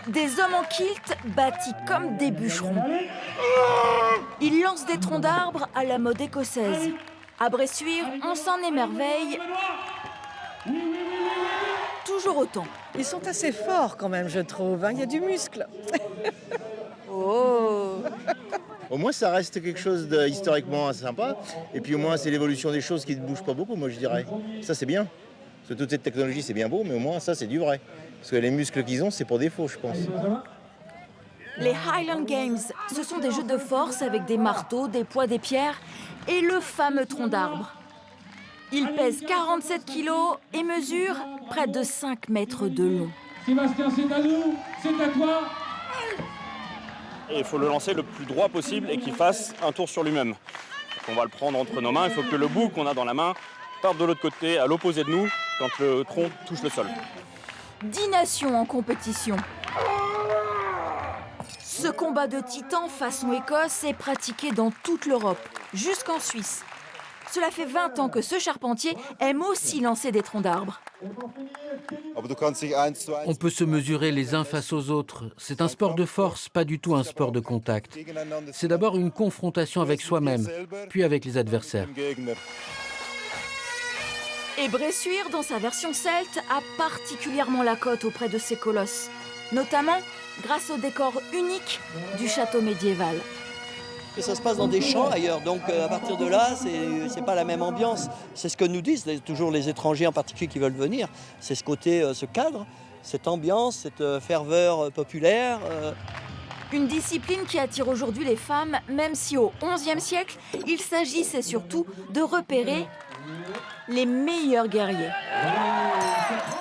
Des hommes en kilt bâtis comme des bûcherons. Ils lancent des troncs d'arbres à la mode écossaise. À Bressuire, on s'en émerveille. Toujours autant. Ils sont assez forts quand même, je trouve. Il y a du muscle. Oh! Au moins, ça reste quelque chose de historiquement sympa. Et puis au moins, c'est l'évolution des choses qui ne bougent pas beaucoup, moi je dirais. Ça, c'est bien. Parce que toute cette technologie, c'est bien beau, mais au moins, ça, c'est du vrai. Parce que les muscles qu'ils ont, c'est pour défaut, je pense. Les Highland Games, ce sont des jeux de force avec des marteaux, des poids, des pierres et le fameux tronc d'arbre. Il pèse 47 kilos et mesure près de 5 mètres de long. Sébastien, c'est à nous, c'est à toi. Et il faut le lancer le plus droit possible et qu'il fasse un tour sur lui-même. Donc on va le prendre entre nos mains, il faut que le bout qu'on a dans la main parte de l'autre côté, à l'opposé de nous, quand le tronc touche le sol. 10 nations en compétition. Ce combat de titans façon Écosse est pratiqué dans toute l'Europe, jusqu'en Suisse. Cela fait 20 ans que ce charpentier aime aussi lancer des troncs d'arbres. On peut se mesurer les uns face aux autres. C'est un sport de force, pas du tout un sport de contact. C'est d'abord une confrontation avec soi-même, puis avec les adversaires. Et Bressuire, dans sa version celte, a particulièrement la cote auprès de ces colosses, notamment grâce au décor unique du château médiéval. Et ça se passe dans des champs ailleurs, donc à partir de là, c'est pas la même ambiance. C'est ce que nous disent toujours les étrangers en particulier qui veulent venir. C'est ce côté, ce cadre, cette ambiance, cette ferveur populaire. Une discipline qui attire aujourd'hui les femmes, même si au XIe siècle, il s'agissait surtout de repérer les meilleurs guerriers.